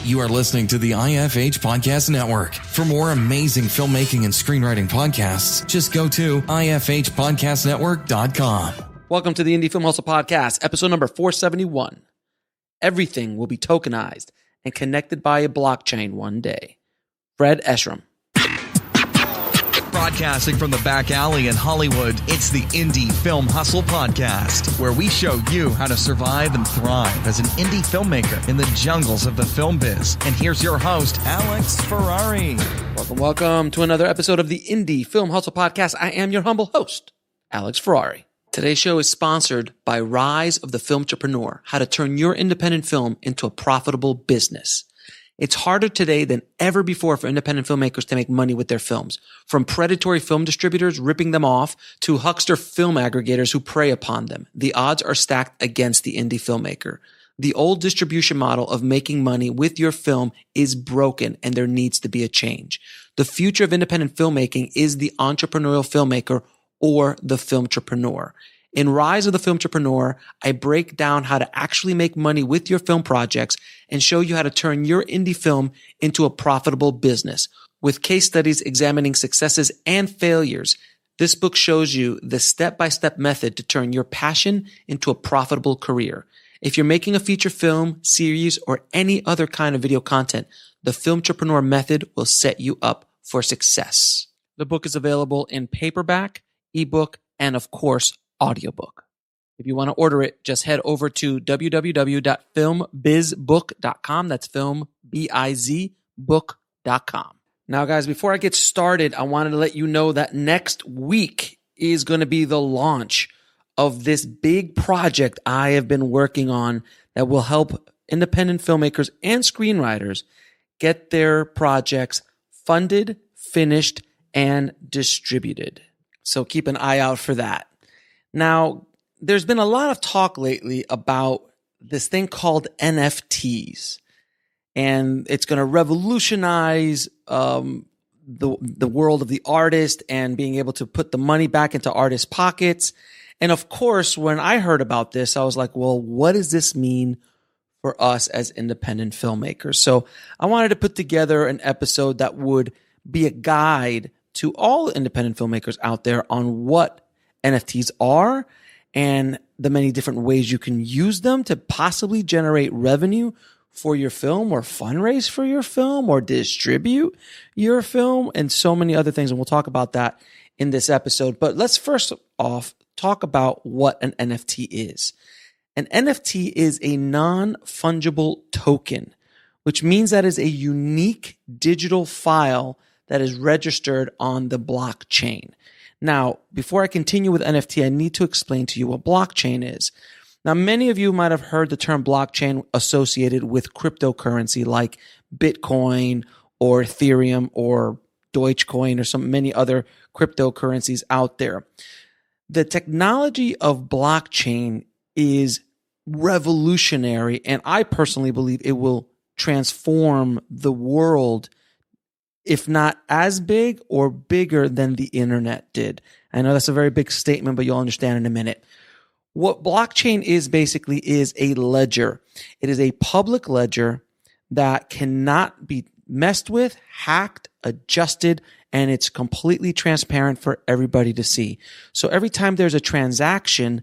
You are listening to the IFH Podcast Network. For more amazing filmmaking and screenwriting podcasts, just go to ifhpodcastnetwork.com. Welcome to the Indie Film Hustle Podcast, episode number 471. Everything will be tokenized and connected by a blockchain one day. Fred Eshram. Broadcasting from the back alley in Hollywood, it's the Indie Film Hustle Podcast, where we show you how to survive and thrive as an indie filmmaker in the jungles of the film biz. And here's your host, Alex Ferrari. Welcome to another episode of the Indie Film Hustle Podcast. I am your humble host, Alex Ferrari. Today's show is sponsored by Rise of the Filmtrepreneur, how to turn your independent film into a profitable business. It's harder today than ever before for independent filmmakers to make money with their films. From predatory film distributors ripping them off to huckster film aggregators who prey upon them, the odds are stacked against the indie filmmaker. The old distribution model of making money with your film is broken, and there needs to be a change. The future of independent filmmaking is the entrepreneurial filmmaker or the filmtrepreneur. In Rise of the Filmtrepreneur, I break down how to actually make money with your film projects and show you how to turn your indie film into a profitable business. With case studies examining successes and failures, this book shows you the step-by-step method to turn your passion into a profitable career. If you're making a feature film, series, or any other kind of video content, the Filmtrepreneur method will set you up for success. The book is available in paperback, ebook, and of course, audiobook. If you want to order it, just head over to www.filmbizbook.com. That's filmbizbook.com. Now, guys, before I get started, I wanted to let you know that next week is going to be the launch of this big project I have been working on that will help independent filmmakers and screenwriters get their projects funded, finished, and distributed. So keep an eye out for that. Now, there's been a lot of talk lately about this thing called NFTs, and it's going to revolutionize the world of the artist and being able to put the money back into artists' pockets. And of course, when I heard about this, I was like, well, what does this mean for us as independent filmmakers? So I wanted to put together an episode that would be a guide to all independent filmmakers out there on what NFTs are and the many different ways you can use them to possibly generate revenue for your film or fundraise for your film or distribute your film and so many other things. And we'll talk about that in this episode. But let's first off talk about what an NFT is. An NFT is a non fungible token, which means that is a unique digital file that is registered on the blockchain. Now, before I continue with NFT, I need to explain to you what blockchain is. Now, many of you might have heard the term blockchain associated with cryptocurrency like Bitcoin or Ethereum or Dogecoin or many other cryptocurrencies out there. The technology of blockchain is revolutionary, and I personally believe it will transform the world, if not as big or bigger than the internet did. I know that's a very big statement, but you'll understand in a minute. What blockchain is basically is a ledger. It is a public ledger that cannot be messed with, hacked, adjusted, and it's completely transparent for everybody to see. So every time there's a transaction,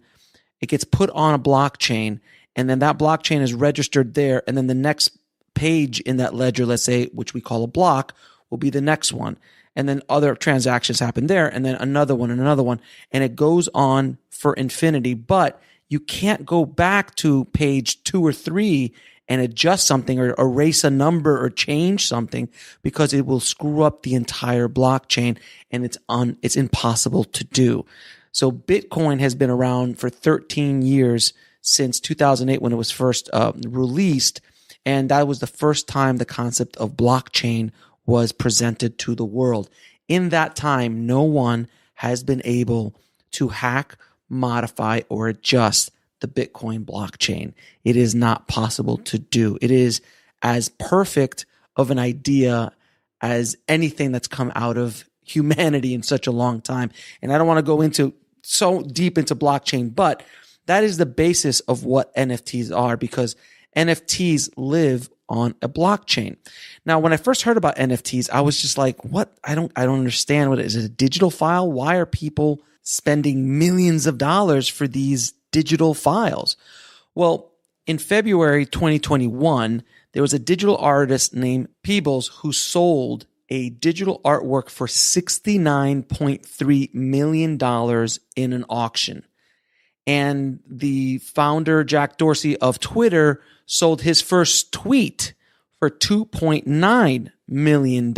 it gets put on a blockchain, and then that blockchain is registered there, and then the next page in that ledger, let's say, which we call a block, will be the next one. And then other transactions happen there, and then another one and another one. And it goes on for infinity. But you can't go back to page 2 or 3 and adjust something or erase a number or change something because it will screw up the entire blockchain, and it's impossible to do. So Bitcoin has been around for 13 years, since 2008 when it was first released. And that was the first time the concept of blockchain was presented to the world. In that time, no one has been able to hack, modify, or adjust the Bitcoin blockchain. It is not possible to do. It is as perfect of an idea as anything that's come out of humanity in such a long time. And I don't want to go into so deep into blockchain, but That is the basis of what NFTs are, because NFTs live on a blockchain. Now, when I first heard about NFTs, I was just like, what? I don't understand. What is it? A digital file? Why are people spending millions of dollars for these digital files? Well, in February 2021, there was a digital artist named Peebles who sold a digital artwork for $69.3 million in an auction. And the founder, Jack Dorsey of Twitter, sold his first tweet for $2.9 million.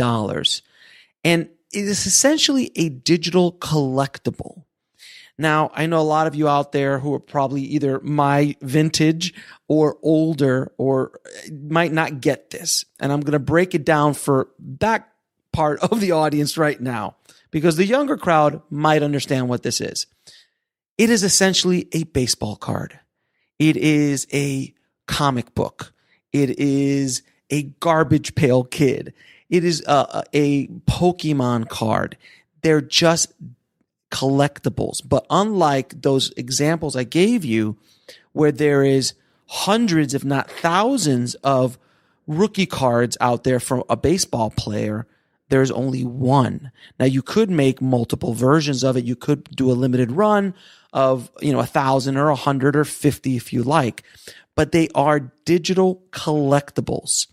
And it is essentially a digital collectible. Now, I know a lot of you out there who are probably either my vintage or older or might not get this. And I'm going to break it down for that part of the audience right now, because the younger crowd might understand what this is. It is essentially a baseball card. It is a comic book. It is a garbage pail kid. It is a Pokemon card. They're just collectibles. But unlike those examples I gave you, where there is hundreds, if not thousands, of rookie cards out there from a baseball player, there's only one. Now, you could make multiple versions of it. You could do a limited run of, 1,000 or 100 or 50 if you like, but they are digital collectibles.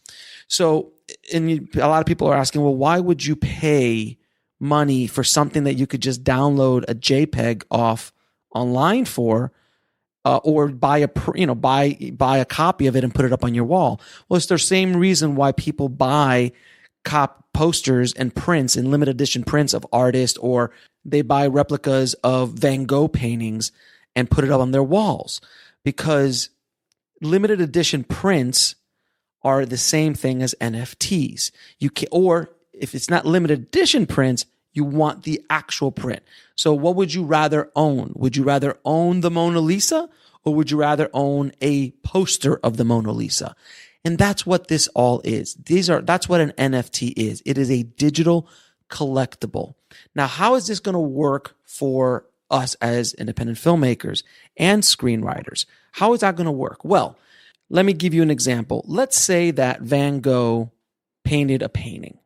So, a lot of people are asking, well, why would you pay money for something that you could just download a JPEG off online for, or buy a copy of it and put it up on your wall? Well, it's the same reason why people buy posters and prints and limited edition prints of artists, or they buy replicas of Van Gogh paintings and put it up on their walls, because limited edition prints are the same thing as NFTs. Or if it's not limited edition prints, you want the actual print. So what would you rather own? Would you rather own the Mona Lisa, or would you rather own a poster of the Mona Lisa? And that's what this all is. That's what an NFT is. It is a digital collectible. Now, how is this going to work for us as independent filmmakers and screenwriters? How is that going to work? Well, let me give you an example. Let's say that Van Gogh painted a painting,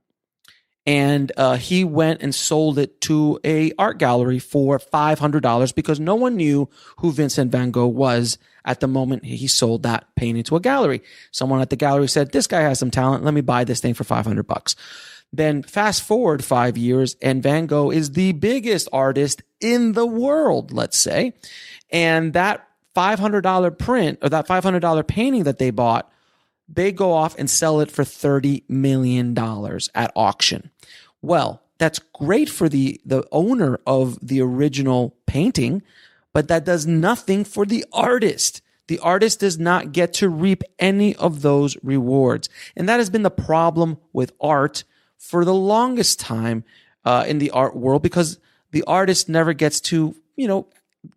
and he went and sold it to a art gallery for $500 because no one knew who Vincent Van Gogh was at the moment he sold that painting to a gallery. Someone at the gallery said, this guy has some talent. Let me buy this thing for $500. Then fast forward 5 years, and Van Gogh is the biggest artist in the world, let's say. And that $500 print, or that $500 painting that they bought, they go off and sell it for $30 million at auction. Well, that's great for the owner of the original painting, but that does nothing for the artist. The artist does not get to reap any of those rewards. And that has been the problem with art for the longest time in the art world, because the artist never gets to,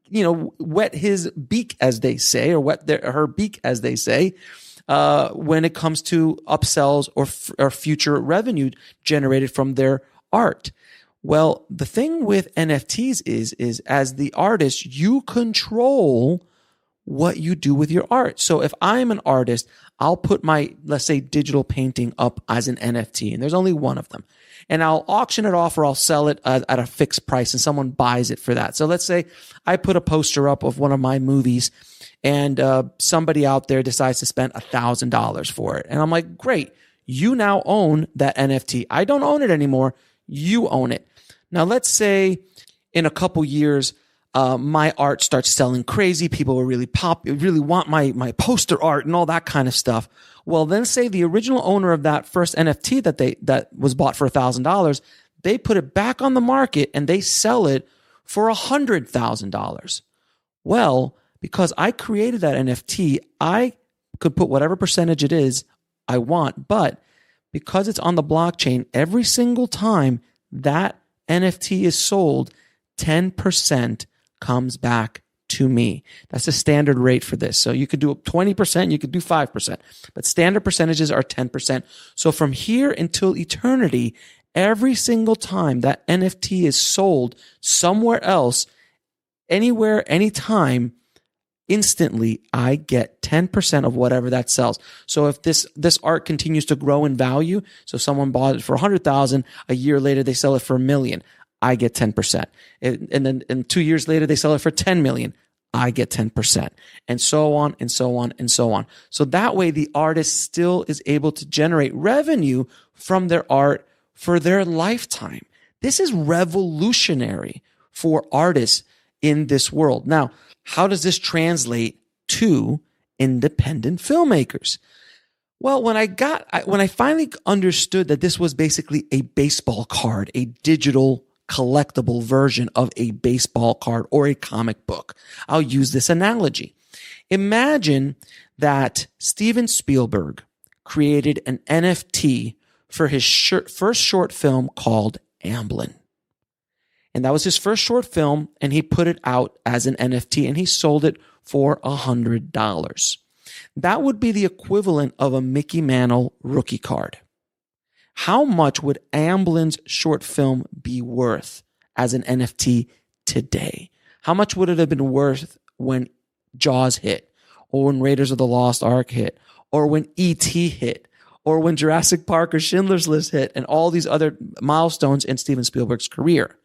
wet his beak, as they say, or wet her beak, as they say, when it comes to upsells or future revenue generated from their art. Well, the thing with NFTs is as the artist, you control what you do with your art. So if I'm an artist, I'll put my, let's say, digital painting up as an NFT, and there's only one of them. And I'll auction it off, or I'll sell it at a fixed price, and someone buys it for that. So let's say I put a poster up of one of my movies, and somebody out there decides to spend $1,000 for it. And I'm like, great, you now own that NFT. I don't own it anymore. You own it. Now, let's say in a couple years, my art starts selling crazy. People will really want my poster art and all that kind of stuff. Well, then say the original owner of that first NFT that was bought for $1,000, they put it back on the market and they sell it for $100,000. Well, because I created that NFT, I could put whatever percentage it is I want, but because it's on the blockchain, every single time that NFT is sold, 10% comes back to me. That's the standard rate for this. So you could do 20%, you could do 5%, but standard percentages are 10%. So from here until eternity, every single time that NFT is sold somewhere else, anywhere, anytime, instantly I get 10% of whatever that sells. So if this art continues to grow in value, so someone bought it for 100,000, a year later they sell it for $1 million, I get 10%. And then 2 years later they sell it for 10 million, I get 10%, and so on and so on and so on. So that way the artist still is able to generate revenue from their art for their lifetime. This is revolutionary for artists in this world. Now, how does this translate to independent filmmakers? Well, when I finally understood that this was basically a baseball card, a digital collectible version of a baseball card or a comic book, I'll use this analogy. Imagine that Steven Spielberg created an NFT for his first short film called Amblin. And that was his first short film, and he put it out as an NFT, and he sold it for $100. That would be the equivalent of a Mickey Mantle rookie card. How much would Amblin's short film be worth as an NFT today? How much would it have been worth when Jaws hit, or when Raiders of the Lost Ark hit, or when E.T. hit, or when Jurassic Park or Schindler's List hit, and all these other milestones in Steven Spielberg's career?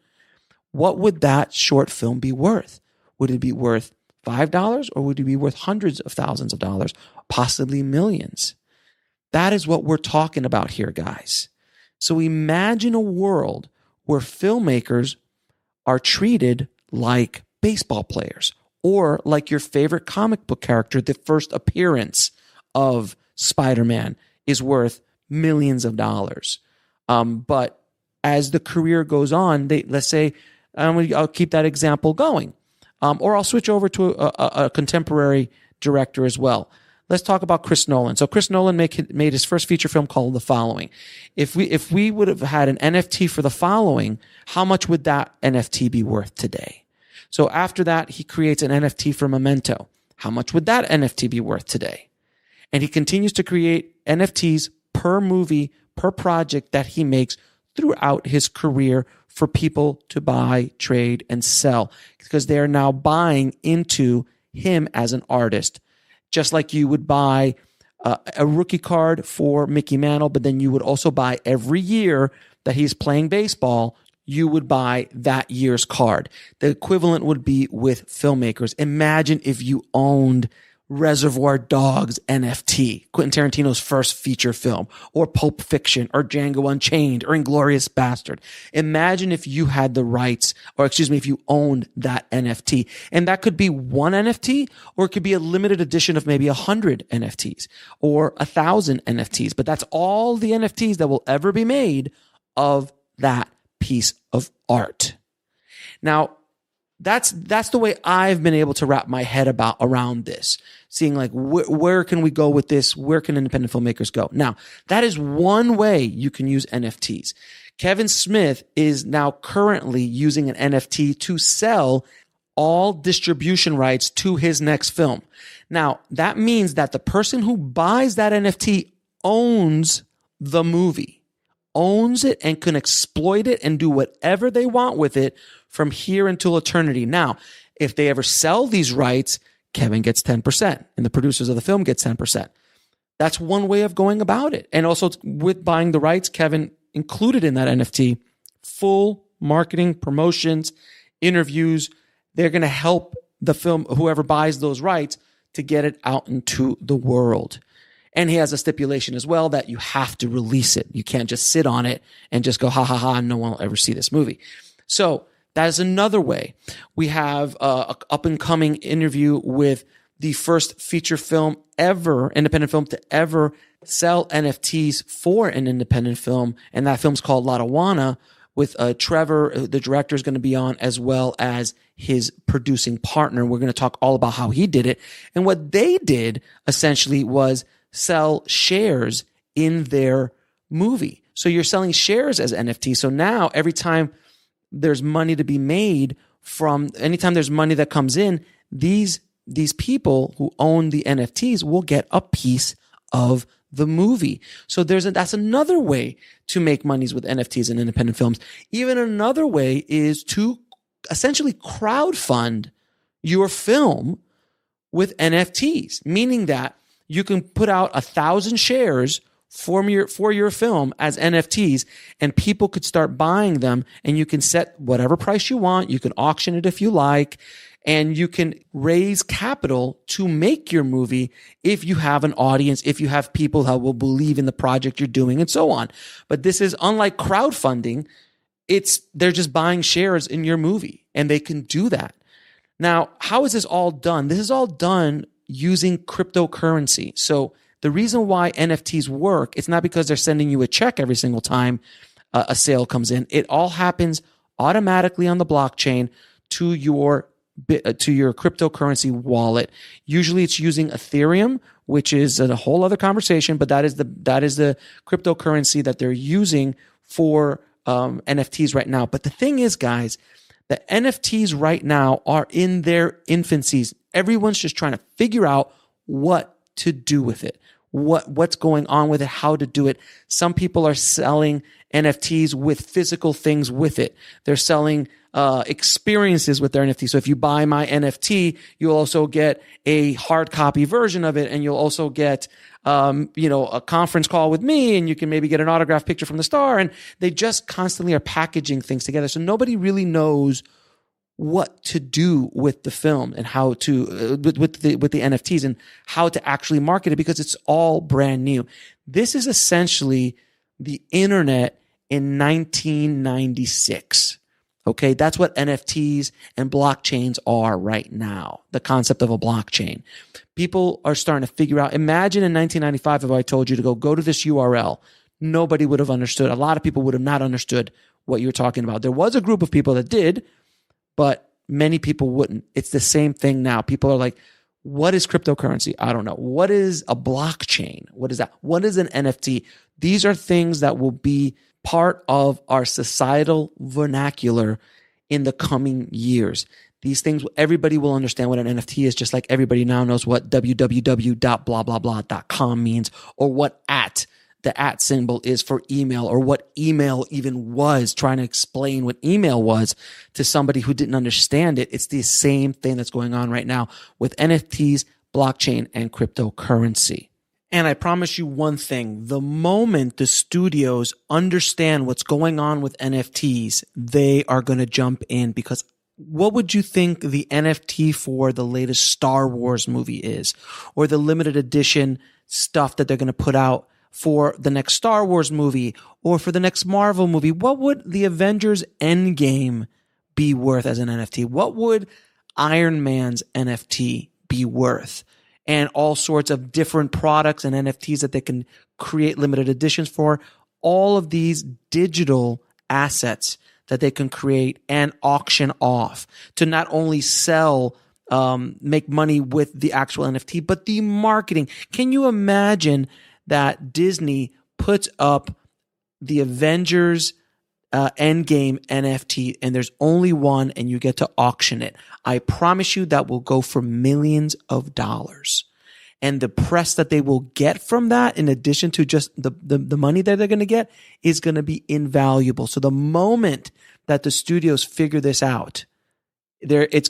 What would that short film be worth? Would it be worth $5, or would it be worth hundreds of thousands of dollars, possibly millions? That is what we're talking about here, guys. So imagine a world where filmmakers are treated like baseball players, or like your favorite comic book character. The first appearance of Spider-Man is worth millions of dollars. But as the career goes on, let's say, I'll keep that example going, or I'll switch over to a contemporary director as well. Let's talk about Chris Nolan. So Chris Nolan made his first feature film called The Following. If we would have had an NFT for The Following, how much would that NFT be worth today? So after that, he creates an NFT for Memento. How much would that NFT be worth today? And he continues to create NFTs per movie, per project that he makes throughout his career for people to buy, trade, and sell, because they are now buying into him as an artist. Just like you would buy a rookie card for Mickey Mantle, but then you would also buy every year that he's playing baseball, you would buy that year's card. The equivalent would be with filmmakers. Imagine if you owned Reservoir Dogs NFT, Quentin Tarantino's first feature film, or Pulp Fiction, or Django Unchained, or Inglourious Bastard. Imagine if you had the rights, if you owned that NFT. And that could be one NFT, or it could be a limited edition of maybe 100 NFTs, or 1,000 NFTs. But that's all the NFTs that will ever be made of that piece of art. Now, that's the way I've been able to wrap my head around this, seeing like where can we go with this? Where can independent filmmakers go? Now, that is one way you can use NFTs. Kevin Smith is now currently using an NFT to sell all distribution rights to his next film. Now, that means that the person who buys that NFT owns the movie, owns it, and can exploit it and do whatever they want with it from here until eternity. Now, if they ever sell these rights, Kevin gets 10%, and the producers of the film get 10%. That's one way of going about it. And also with buying the rights, Kevin included in that NFT full marketing, promotions, interviews. They're going to help the film, whoever buys those rights, to get it out into the world. And he has a stipulation as well that you have to release it. You can't just sit on it and just go, ha, ha, ha, no one will ever see this movie. So that is another way. We have a up-and-coming interview with the first feature film ever, independent film to ever sell NFTs for an independent film. And that film's called Lotawana, with Trevor, the director, is going to be on, as well as his producing partner. We're going to talk all about how he did it. And what they did essentially was sell shares in their movie. So you're selling shares as NFT. So now every time there's money to be made from, anytime there's money that comes in, these people who own the NFTs will get a piece of the movie. So that's another way to make monies with NFTs and independent films. Even another way is to essentially crowdfund your film with NFTs, meaning that you can put out 1,000 shares for your film as NFTs, and people could start buying them, and you can set whatever price you want. You can auction it if you like, and you can raise capital to make your movie if you have an audience, if you have people that will believe in the project you're doing, and so on. But this is unlike crowdfunding. They're just buying shares in your movie, and they can do that. Now, how is this all done? This is all done using cryptocurrency. So the reason why NFTs work, it's not because they're sending you a check every single time a sale comes in. It all happens automatically on the blockchain to your cryptocurrency wallet. Usually it's using Ethereum, which is a whole other conversation, but that is the cryptocurrency that they're using for NFTs right now. But the thing is, guys, the NFTs right now are in their infancies. Everyone's just trying to figure out what to do with it, what's going on with it, how to do it. Some people are selling NFTs with physical things with it. They're selling experiences with their NFT. So if you buy my NFT, you'll also get a hard copy version of it, and you'll also get a conference call with me, and you can maybe get an autographed picture from the star. And they just constantly are packaging things together. So nobody really knows what to do with the film and how to with the NFTs and how to actually market it, because it's all brand new. This is essentially the internet in 1996. Okay, that's what NFTs and blockchains are right now, the concept of a blockchain. People are starting to figure out, imagine in 1995 if I told you to go to this URL, nobody would have understood. A lot of people would have not understood what you were talking about. There was a group of people that did, but many people wouldn't. It's the same thing now. People are like, what is cryptocurrency? I don't know. What is a blockchain? What is that? What is an NFT? These are things that will be part of our societal vernacular in the coming years. These things, everybody will understand what an NFT is, just like everybody now knows what www.blablabla.com means, or what the @ symbol is for email, or what email even was, trying to explain what email was to somebody who didn't understand it. It's the same thing that's going on right now with NFTs, blockchain, and cryptocurrency. And I promise you one thing, the moment the studios understand what's going on with NFTs, they are going to jump in, because what would you think the NFT for the latest Star Wars movie is, or the limited edition stuff that they're going to put out for the next Star Wars movie, or for the next Marvel movie? What would the Avengers Endgame be worth as an NFT? What would Iron Man's NFT be worth? And all sorts of different products and NFTs that they can create limited editions for. All of these digital assets that they can create and auction off to not only sell, make money with the actual NFT, but the marketing. Can you imagine that Disney puts up the Avengers Endgame NFT, and there's only one, and you get to auction it? I promise you that will go for millions of dollars. And the press that they will get from that, in addition to just the money that they're going to get, is going to be invaluable. So the moment that the studios figure this out, everyone's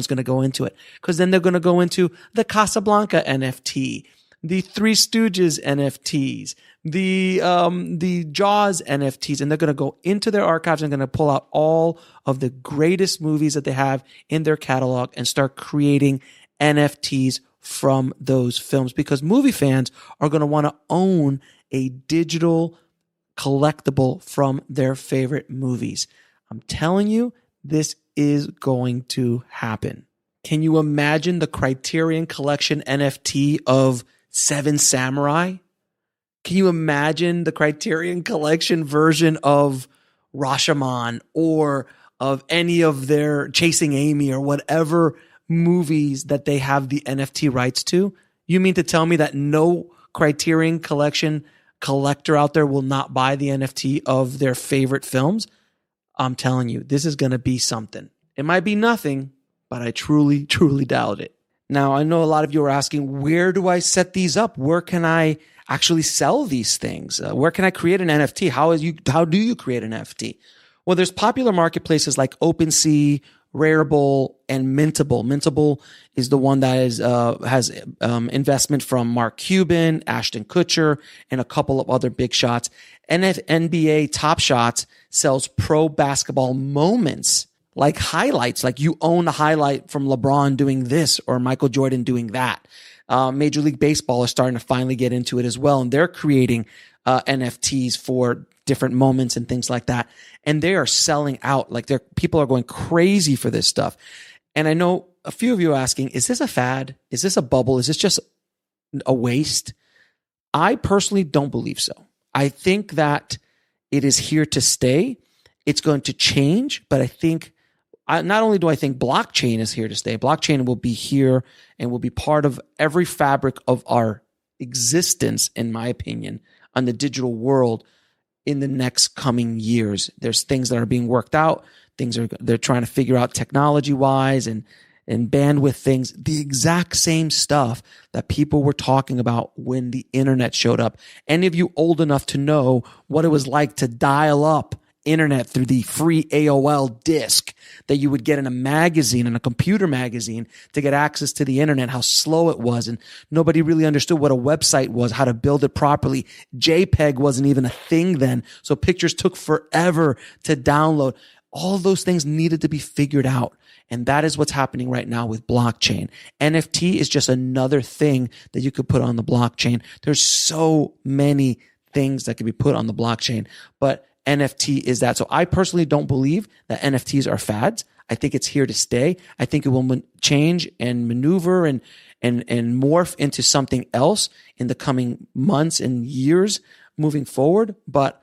going to go into it, because then they're going to go into the Casablanca NFT, the Three Stooges NFTs, the Jaws NFTs, and they're going to go into their archives and going to pull out all of the greatest movies that they have in their catalog and start creating NFTs from those films, because movie fans are going to want to own a digital collectible from their favorite movies. I'm telling you, this is going to happen. Can you imagine the Criterion Collection NFT of Seven Samurai? Can you imagine the Criterion Collection version of Rashomon, or of any of their Chasing Amy, or whatever movies that they have the NFT rights to? You mean to tell me that no Criterion Collection collector out there will not buy the NFT of their favorite films? I'm telling you, this is going to be something. It might be nothing, but I truly, truly doubt it. Now, I know a lot of you are asking, where do I set these up? Where can I actually sell these things? Where can I create an NFT? How do you create an NFT? Well, there's popular marketplaces like OpenSea, Rareable, and Mintable. Mintable is the one that has investment from Mark Cuban, Ashton Kutcher, and a couple of other big shots. NBA Top Shots sells pro basketball moments, like highlights, like you own the highlight from LeBron doing this or Michael Jordan doing that. Major League Baseball is starting to finally get into it as well, and they're creating NFTs for different moments and things like that. And they are selling out. Like people are going crazy for this stuff. And I know a few of you are asking, is this a fad? Is this a bubble? Is this just a waste? I personally don't believe so. I think that it is here to stay. It's going to change, but I think not only do I think blockchain is here to stay, blockchain will be here and will be part of every fabric of our existence, in my opinion, on the digital world in the next coming years. There's things that are being worked out. They're trying to figure out technology wise and bandwidth things, the exact same stuff that people were talking about when the internet showed up. Any of you old enough to know what it was like to dial up internet through the free AOL disk that you would get in a magazine, in a computer magazine, to get access to the internet, how slow it was. And nobody really understood what a website was, how to build it properly. JPEG wasn't even a thing then. So pictures took forever to download. All those things needed to be figured out. And that is what's happening right now with blockchain. NFT is just another thing that you could put on the blockchain. There's so many things that could be put on the blockchain, but NFT is that. So I personally don't believe that NFTs are fads. I think it's here to stay. I think it will change and maneuver and morph into something else in the coming months and years moving forward. But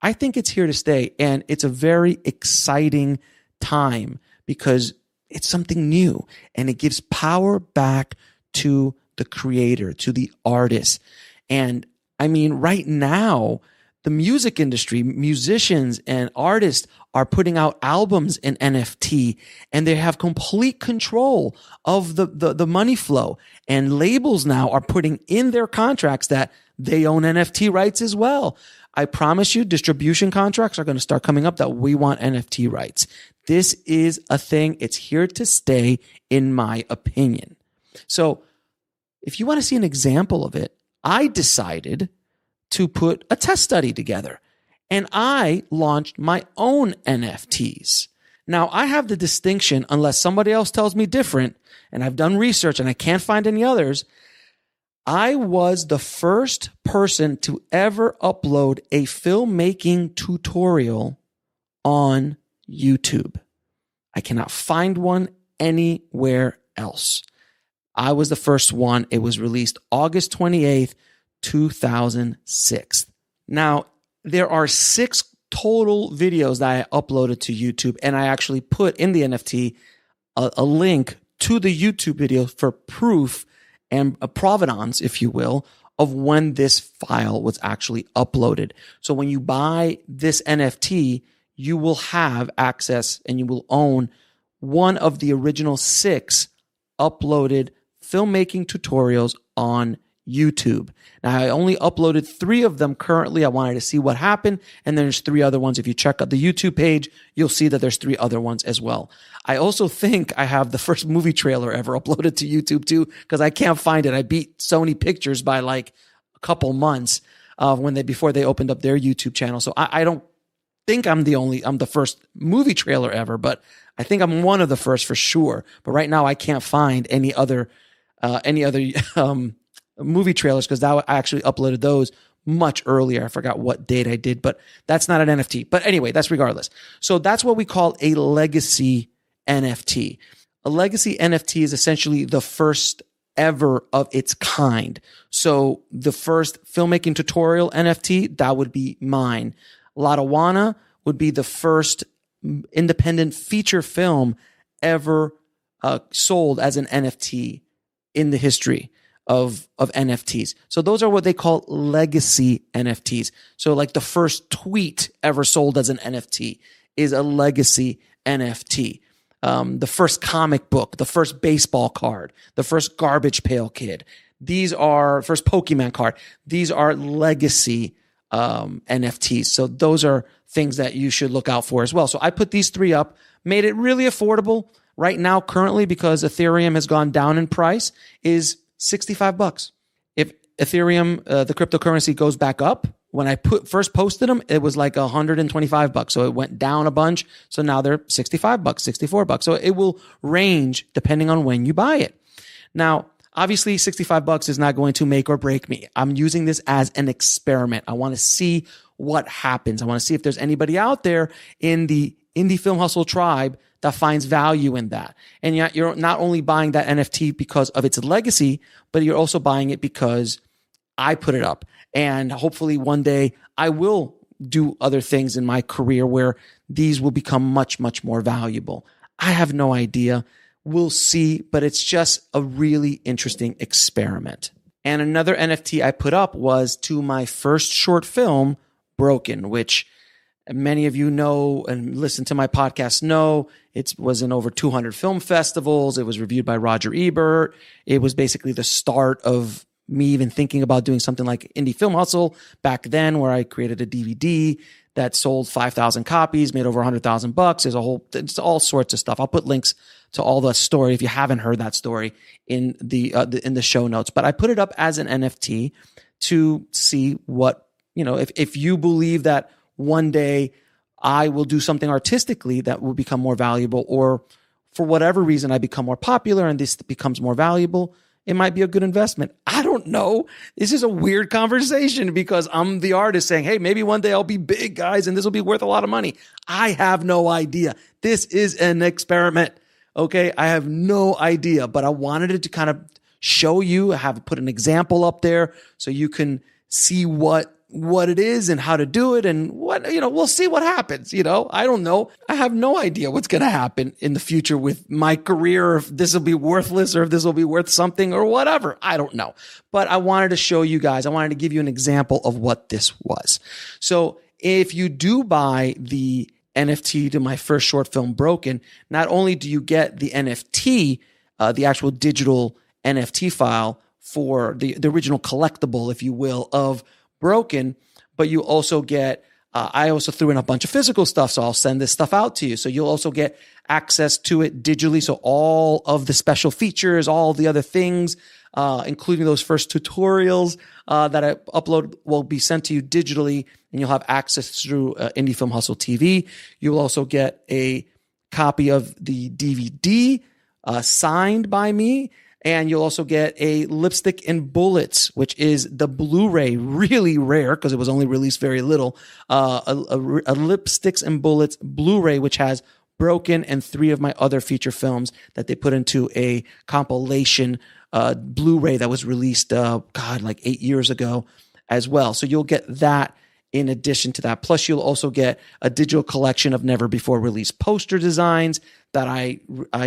I think it's here to stay. And it's a very exciting time because it's something new and it gives power back to the creator, to the artist. And I mean, right now, the music industry, musicians and artists are putting out albums in NFT, and they have complete control of the money flow. And labels now are putting in their contracts that they own NFT rights as well. I promise you, distribution contracts are going to start coming up that we want NFT rights. This is a thing. It's here to stay, in my opinion. So if you want to see an example of it, I decided to put a test study together, and I launched my own NFTs. Now, I have the distinction, unless somebody else tells me different, and I've done research and I can't find any others, I was the first person to ever upload a filmmaking tutorial on YouTube. I cannot find one anywhere else. I was the first one. It was released August 28th, 2006. Now, there are 6 total videos that I uploaded to YouTube, and I actually put in the NFT a link to the YouTube video for proof and a provenance, if you will, of when this file was actually uploaded. So when you buy this NFT, you will have access and you will own one of the original 6 uploaded filmmaking tutorials on YouTube. Now, I only uploaded 3 of them currently. I wanted to see what happened. And then there's 3 other ones. If you check out the YouTube page, you'll see that there's 3 other ones as well. I also think I have the first movie trailer ever uploaded to YouTube too, because I can't find it. I beat Sony Pictures by like a couple months before they opened up their YouTube channel. So I don't think I'm the first movie trailer ever, but I think I'm one of the first for sure. But right now I can't find any other movie trailers, because I actually uploaded those much earlier. I forgot what date I did, but that's not an NFT. But anyway, that's regardless. So that's what we call a legacy NFT. A legacy NFT is essentially the first ever of its kind. So the first filmmaking tutorial NFT, that would be mine. Lotawana would be the first independent feature film ever sold as an NFT in the history of NFTs. So those are what they call legacy NFTs. So like the first tweet ever sold as an NFT is a legacy NFT. The first comic book, the first baseball card, the first Garbage Pail Kid. These are first Pokemon card. These are legacy NFTs. So those are things that you should look out for as well. So I put these 3 up, made it really affordable. Right now, currently, because Ethereum has gone down in price, is $65. If Ethereum, the cryptocurrency, goes back up, when I first posted them, it was like $125. So it went down a bunch. So now they're $65, $64. So it will range depending on when you buy it. Now, obviously, $65 is not going to make or break me. I'm using this as an experiment. I want to see what happens. I want to see if there's anybody out there in the Indie Film Hustle tribe that finds value in that. And you're not only buying that NFT because of its legacy, but you're also buying it because I put it up. And hopefully one day I will do other things in my career where these will become much, much more valuable. I have no idea. We'll see, but it's just a really interesting experiment. And another NFT I put up was to my first short film, Broken, which many of you know and listen to my podcast know. It was in over 200 film festivals. It was reviewed by Roger Ebert. It was basically the start of me even thinking about doing something like Indie Film Hustle back then, where I created a DVD that sold 5,000 copies, made over $100,000. It's all sorts of stuff. I'll put links to all the story if you haven't heard that story in the show notes. But I put it up as an NFT to see what, if you believe that one day I will do something artistically that will become more valuable, or for whatever reason I become more popular and this becomes more valuable, it might be a good investment. I don't know. This is a weird conversation because I'm the artist saying, hey, maybe one day I'll be big, guys, and this will be worth a lot of money. I have no idea. This is an experiment. Okay. I have no idea, but I wanted it to kind of show you, put an example up there so you can see what it is and how to do it, and we'll see what happens. I don't know. I have no idea what's going to happen in the future with my career, or if this will be worthless or if this will be worth something or whatever. I don't know. But I wanted to show you guys, I wanted to give you an example of what this was. So if you do buy the NFT to my first short film, Broken, not only do you get the NFT, the actual digital NFT file for the original collectible, if you will, of Broken, but you also get, I also threw in a bunch of physical stuff, so I'll send this stuff out to you. So you'll also get access to it digitally. So all of the special features, all the other things, including those first tutorials that I upload, will be sent to you digitally, and you'll have access through Indie Film Hustle TV. You'll also get a copy of the DVD signed by me. And you'll also get a Lipstick and Bullets, which is the Blu-ray, really rare because it was only released very little. A Lipsticks and Bullets Blu-ray, which has Broken and 3 of my other feature films that they put into a compilation Blu-ray that was released, like 8 years ago as well. So you'll get that in addition to that. Plus, you'll also get a digital collection of never before released poster designs that I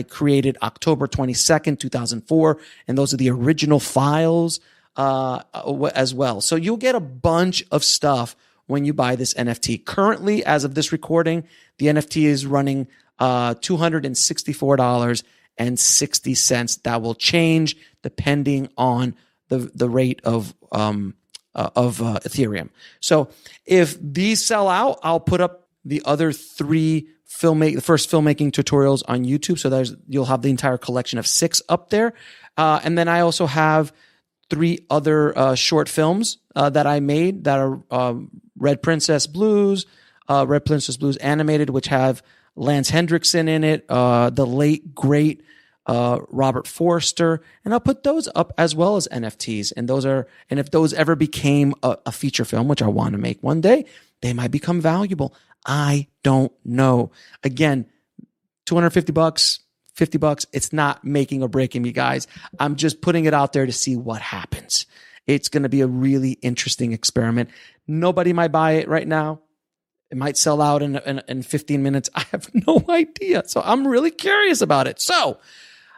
created October 22nd, 2004. And those are the original files as well. So you'll get a bunch of stuff when you buy this NFT. Currently, as of this recording, the NFT is running $264.60. That will change depending on the rate of Ethereum. So if these sell out, I'll put up the other 3 the first filmmaking tutorials on YouTube. So you'll have the entire collection of 6 up there. And then I also have 3 other short films that I made that are Red Princess Blues animated, which have Lance Hendrickson in it, the late great Robert Forster, and I'll put those up as well as NFTs. And if those ever became a feature film, which I want to make one day, they might become valuable. I don't know. Again, $250, $50, it's not making or breaking me, guys. I'm just putting it out there to see what happens. It's going to be a really interesting experiment. Nobody might buy it right now. It might sell out in 15 minutes. I have no idea. So I'm really curious about it. So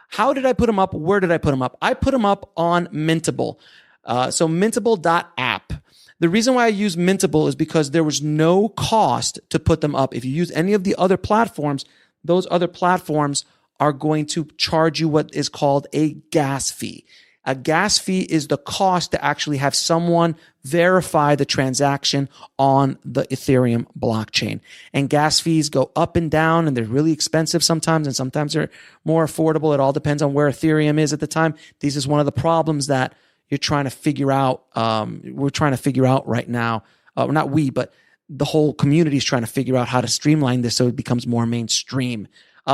how did I put them up? Where did I put them up? I put them up on Mintable. So Mintable.app. The reason why I use Mintable is because there was no cost to put them up. If you use any of the other platforms, those other platforms are going to charge you what is called a gas fee. A gas fee is the cost to actually have someone verify the transaction on the Ethereum blockchain. And gas fees go up and down, and they're really expensive sometimes, and sometimes they're more affordable. It all depends on where Ethereum is at the time. This is one of the problems that you're trying to figure out. We're trying to figure out right now. Not we, but the whole community is trying to figure out how to streamline this so it becomes more mainstream.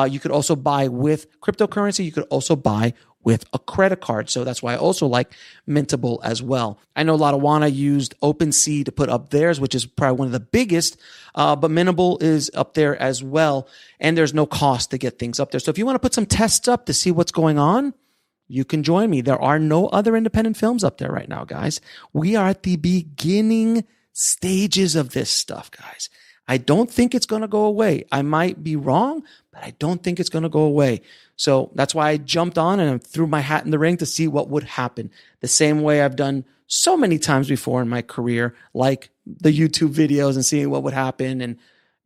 You could also buy with cryptocurrency. You could also buy with a credit card. So that's why I also like Mintable as well. I know Lotawana used OpenSea to put up theirs, which is probably one of the biggest, but Mintable is up there as well. And there's no cost to get things up there. So if you want to put some tests up to see what's going on, you can join me. There are no other independent films up there right now, guys. We are at the beginning stages of this stuff, guys. I don't think it's going to go away. I might be wrong, but I don't think it's going to go away. So that's why I jumped on and threw my hat in the ring to see what would happen. The same way I've done so many times before in my career, like the YouTube videos and seeing what would happen. And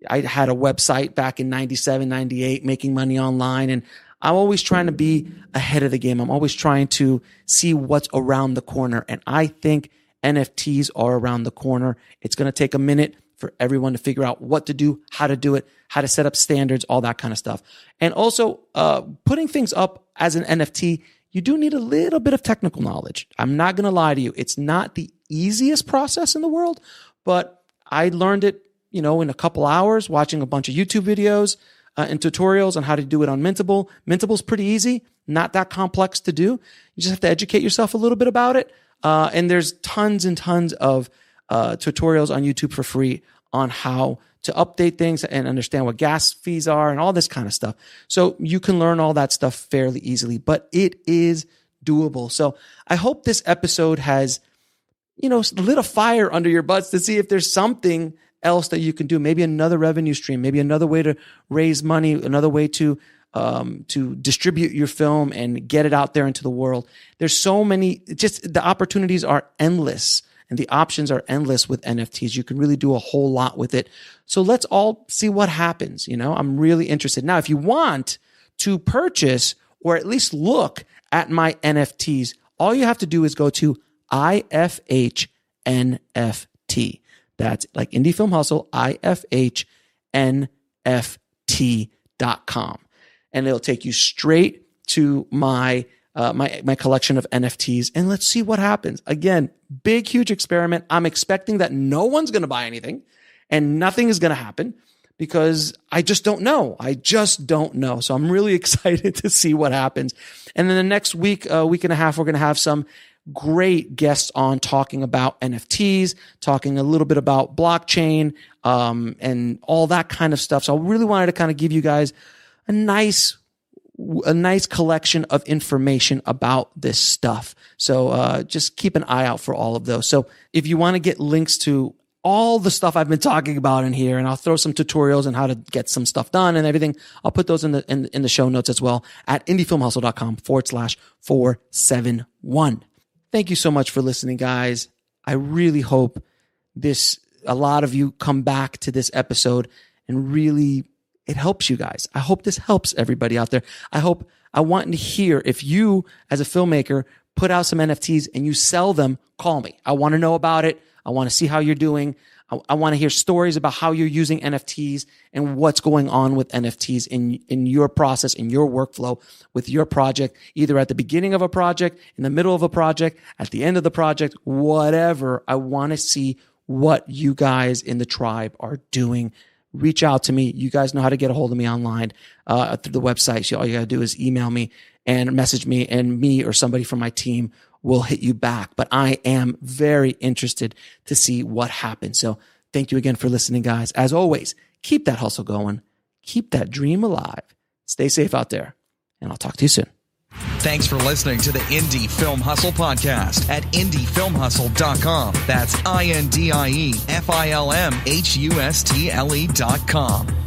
I had a website back in 97, 98, making money online. And I'm always trying to be ahead of the game. I'm always trying to see what's around the corner. And I think NFTs are around the corner. It's going to take a minute for everyone to figure out what to do, how to do it, how to set up standards, all that kind of stuff. And also, putting things up as an NFT, you do need a little bit of technical knowledge. I'm not going to lie to you. It's not the easiest process in the world, but I learned it, in a couple hours watching a bunch of YouTube videos and tutorials on how to do it on Mintable. Mintable's pretty easy, not that complex to do. You just have to educate yourself a little bit about it. And there's tons and tons of tutorials on YouTube for free on how to update things and understand what gas fees are and all this kind of stuff. So you can learn all that stuff fairly easily, but it is doable. So I hope this episode has, lit a fire under your butts to see if there's something else that you can do. Maybe another revenue stream, maybe another way to raise money, another way to distribute your film and get it out there into the world. There's so many, just the opportunities are endless. And the options are endless with NFTs. You can really do a whole lot with it. So let's all see what happens. I'm really interested. Now, if you want to purchase or at least look at my NFTs, all you have to do is go to IFH NFT. That's like Indie Film Hustle, IFHNFT.com. And it'll take you straight to my collection of NFTs, and let's see what happens. Again, big, huge experiment. I'm expecting that no one's going to buy anything and nothing is going to happen because I just don't know. So I'm really excited to see what happens. And then the next week and a half, we're going to have some great guests on talking about NFTs, talking a little bit about blockchain, and all that kind of stuff. So I really wanted to kind of give you guys a nice collection of information about this stuff. So just keep an eye out for all of those. So if you want to get links to all the stuff I've been talking about in here, and I'll throw some tutorials on how to get some stuff done and everything, I'll put those in the show notes as well at indiefilmhustle.com/471. Thank you so much for listening, guys. I really hope a lot of you come back to this episode and really it helps you guys. I hope this helps everybody out there. I want to hear if you, as a filmmaker, put out some NFTs and you sell them, call me. I want to know about it. I want to see how you're doing. I want to hear stories about how you're using NFTs and what's going on with NFTs in your process, in your workflow with your project, either at the beginning of a project, in the middle of a project, at the end of the project, whatever. I want to see what you guys in the tribe are doing. Reach out to me. You guys know how to get a hold of me online through the website. So all you got to do is email me and message me, and me or somebody from my team will hit you back. But I am very interested to see what happens. So thank you again for listening, guys. As always, keep that hustle going. Keep that dream alive. Stay safe out there, and I'll talk to you soon. Thanks for listening to the Indie Film Hustle podcast at indiefilmhustle.com. That's INDIEFILMHUSTLE.com.